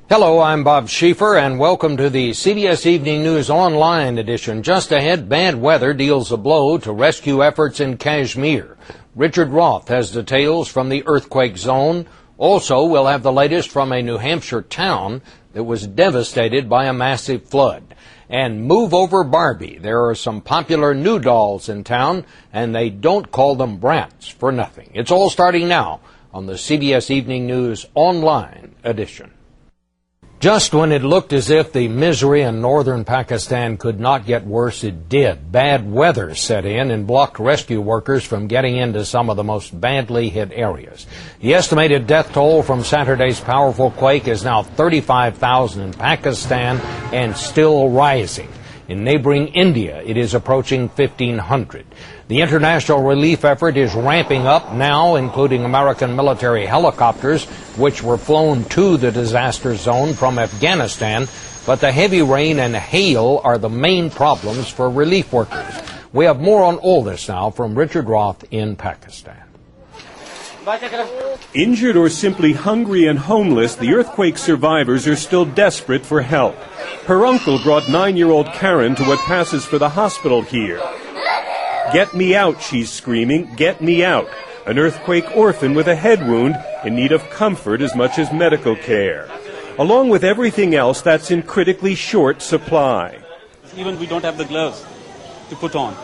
Hello, I'm Bob Schieffer, and welcome to the CBS Evening News Online edition. Just ahead, bad weather deals a blow to rescue efforts in Kashmir. Richard Roth has details from the earthquake zone. Also, we'll have the latest from a New Hampshire town that was devastated by a massive flood. And move over Barbie. There are some popular new dolls in town, and they don't call them brats for nothing. It's all starting now on the CBS Evening News Online edition. Just when it looked as if the misery in northern Pakistan could not get worse, it did. Bad weather set in and blocked rescue workers from getting into some of the most badly hit areas. The estimated death toll from Saturday's powerful quake is now 35,000 in Pakistan and still rising. In neighboring India, it is approaching 1,500. The international relief effort is ramping up now, including American military helicopters, which were flown to the disaster zone from Afghanistan. But the heavy rain and hail are the main problems for relief workers. We have more on all this now from Richard Roth in Pakistan. Injured or simply hungry and homeless, the earthquake survivors are still desperate for help. Her uncle brought 9-year-old Karen to what passes for the hospital here. "Get me out," she's screaming, "get me out." An earthquake orphan with a head wound in need of comfort as much as medical care. Along with everything else, that's in critically short supply. Even we don't have the gloves to put on.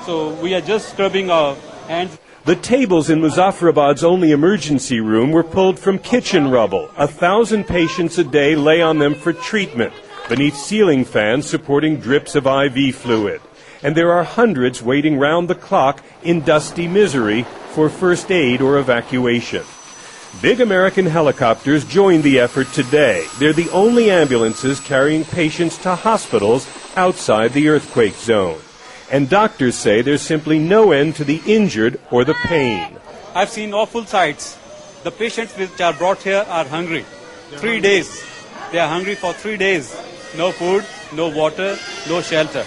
So we are just scrubbing our hands. The tables in Muzaffarabad's only emergency room were pulled from kitchen rubble. 1,000 patients a day lay on them for treatment, beneath ceiling fans supporting drips of IV fluid. And there are hundreds waiting round the clock in dusty misery for first aid or evacuation. Big American helicopters joined the effort today. They're the only ambulances carrying patients to hospitals outside the earthquake zone. And doctors say there's simply no end to the injured or the pain. I've seen awful sights. The patients which are brought here are hungry. 3 days. They are hungry for 3 days. No food, no water, no shelter.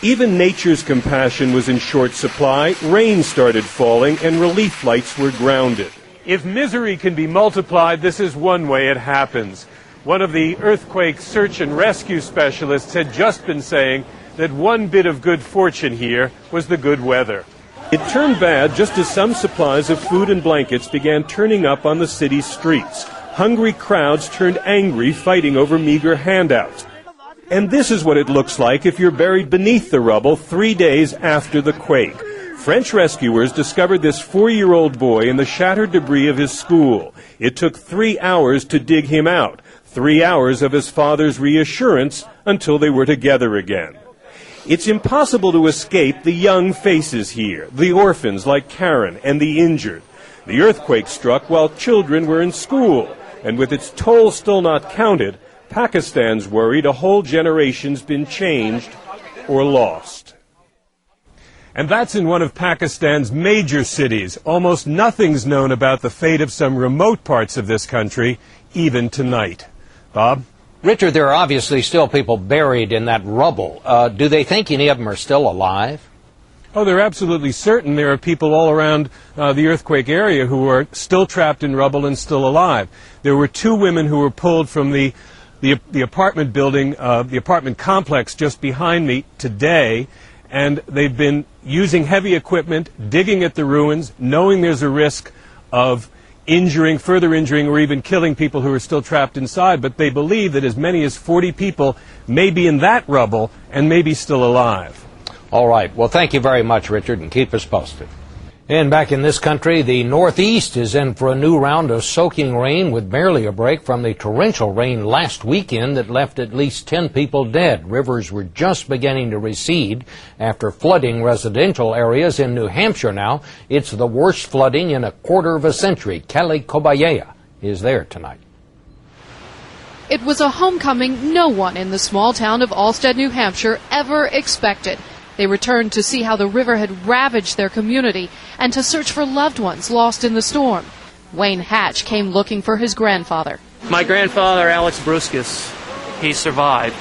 Even nature's compassion was in short supply. Rain started falling and relief flights were grounded. If misery can be multiplied, this is one way it happens. One of the earthquake search and rescue specialists had just been saying that one bit of good fortune here was the good weather. It turned bad just as some supplies of food and blankets began turning up on the city's streets. Hungry crowds turned angry, fighting over meager handouts. And this is what it looks like if you're buried beneath the rubble 3 days after the quake. French rescuers discovered this 4-year-old boy in the shattered debris of his school. It took 3 hours to dig him out, 3 hours of his father's reassurance until they were together again. It's impossible to escape the young faces here, the orphans like Karen and the injured. The earthquake struck while children were in school, and with its toll still not counted, Pakistan's worried a whole generation's been changed or lost. And that's in one of Pakistan's major cities. Almost nothing's known about the fate of some remote parts of this country, even tonight. Bob? Richard, there are obviously still people buried in that rubble. Do they think any of them are still alive? Oh, they're absolutely certain there are people all around the earthquake area who are still trapped in rubble and still alive. There were 2 women who were pulled from the apartment building, the apartment complex just behind me today, and they've been using heavy equipment, digging at the ruins, knowing there's a risk of further injuring, or even killing people who are still trapped inside. But they believe that as many as 40 people may be in that rubble and may be still alive. All right. Well, thank you very much, Richard, and keep us posted. And back in this country, the Northeast is in for a new round of soaking rain with barely a break from the torrential rain last weekend that left at least 10 people dead. Rivers were just beginning to recede after flooding residential areas in New Hampshire now. It's the worst flooding in a quarter of a century. Kelly Kobayea is there tonight. It was a homecoming no one in the small town of Alstead, New Hampshire ever expected. They returned to see how the river had ravaged their community and to search for loved ones lost in the storm. Wayne Hatch came looking for his grandfather. My grandfather, Alex Bruscus, he survived.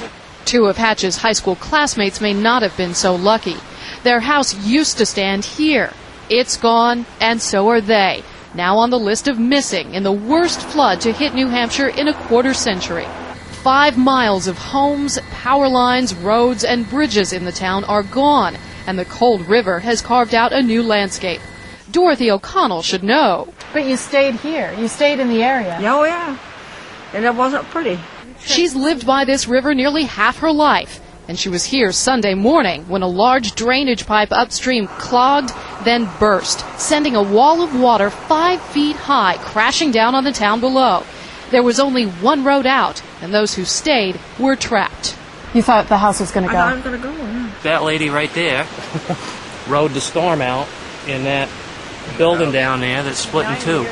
2 of Hatch's high school classmates may not have been so lucky. Their house used to stand here. It's gone, and so are they. now on the list of missing in the worst flood to hit New Hampshire in a quarter century. 5 miles of homes, power lines, roads, and bridges in the town are gone, and the cold river has carved out a new landscape. Dorothy O'Connell should know. But you stayed here. You stayed in the area. Oh, yeah. And it wasn't pretty. She's lived by this river nearly half her life, and she was here Sunday morning when a large drainage pipe upstream clogged, then burst, sending a wall of water 5 feet high crashing down on the town below. There was only one road out, and those who stayed were trapped. You thought the house was going to go? I thought it was going to go, yeah. That lady right there rode the storm out in that building down there that's split in two.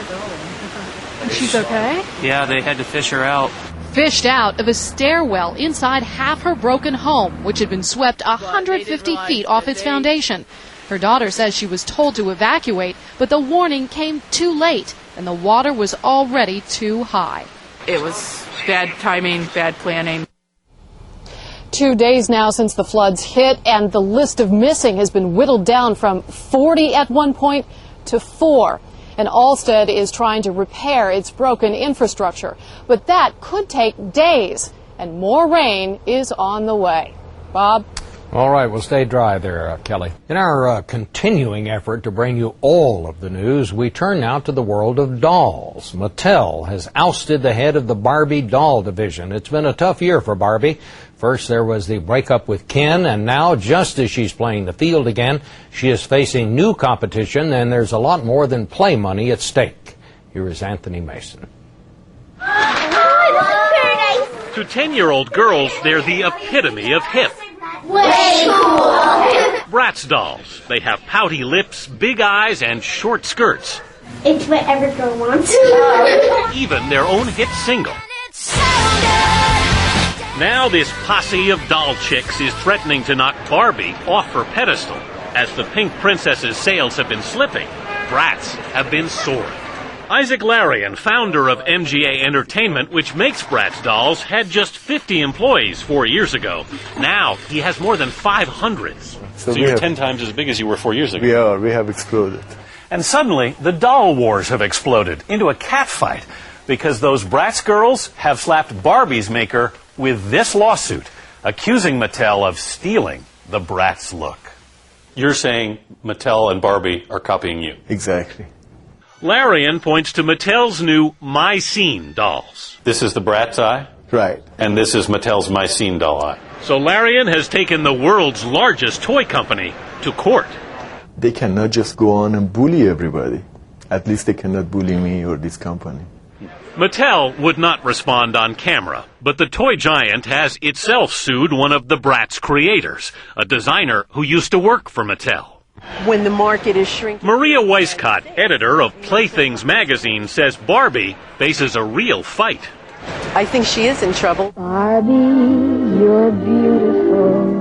She's okay? Yeah, they had to fish her out. Fished out of a stairwell inside half her broken home, which had been swept 150 feet off its foundation. Her daughter says she was told to evacuate, but the warning came too late, and the water was already too high. It was bad timing, bad planning. 2 days now since the floods hit, and the list of missing has been whittled down from 40 at one point to 4. And Alstead is trying to repair its broken infrastructure. But that could take days, and more rain is on the way. Bob? All right, we'll stay dry there, Kelly. In our continuing effort to bring you all of the news, we turn now to the world of dolls. Mattel has ousted the head of the Barbie doll division. It's been a tough year for Barbie. First, there was the breakup with Ken, and now, just as she's playing the field again, she is facing new competition, and there's a lot more than play money at stake. Here is Anthony Mason. To 10-year-old girls, they're the epitome of hip. Way cool! Bratz dolls. They have pouty lips, big eyes, and short skirts. It's what every girl wants. Even their own hit single. Now this posse of doll chicks is threatening to knock Barbie off her pedestal. As the Pink Princess's sales have been slipping, Bratz have been soaring. Isaac Larian, founder of MGA Entertainment, which makes Bratz dolls, had just 50 employees 4 years ago. Now he has more than 500. So you're 10 times as big as you were 4 years We ago. have exploded. And suddenly, the doll wars have exploded into a catfight because those Bratz girls have slapped Barbie's maker with this lawsuit, accusing Mattel of stealing the Bratz look. You're saying Mattel and Barbie are copying you? Exactly. Larian points to Mattel's new My Scene dolls. This is the Bratz eye? Right. And this is Mattel's My Scene doll eye. So Larian has taken the world's largest toy company to court. They cannot just go on and bully everybody. At least they cannot bully me or this company. Mattel would not respond on camera, but the toy giant has itself sued one of the Bratz creators, a designer who used to work for Mattel. When the market is shrinking. Maria Weiscott, editor of Playthings magazine, says Barbie faces a real fight. I think she is in trouble. Barbie, you're beautiful.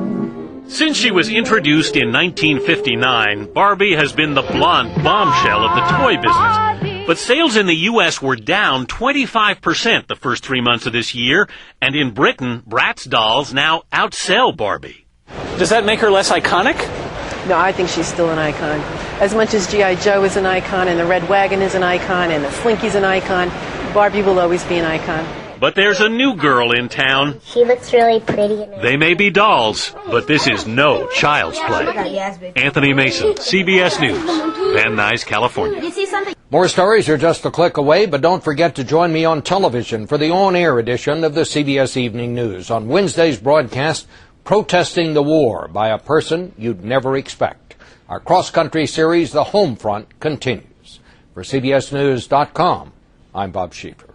Since she was introduced in 1959, Barbie has been the blonde bombshell of the toy business. But sales in the U.S. were down 25% the first 3 months of this year, and in Britain, Bratz dolls now outsell Barbie. Does that make her less iconic? No, I think she's still an icon. As much as G.I. Joe is an icon, and the Red Wagon is an icon, and the Slinky's an icon, Barbie will always be an icon. But there's a new girl in town. She looks really pretty. They may be dolls, but this is no child's play. Anthony Mason, CBS News, Van Nuys, California. More stories are just a click away, but don't forget to join me on television for the on-air edition of the CBS Evening News. On Wednesday's broadcast, Protesting the War by a Person You'd Never Expect. Our cross-country series, The Home Front, continues. For CBSNews.com, I'm Bob Schieffer.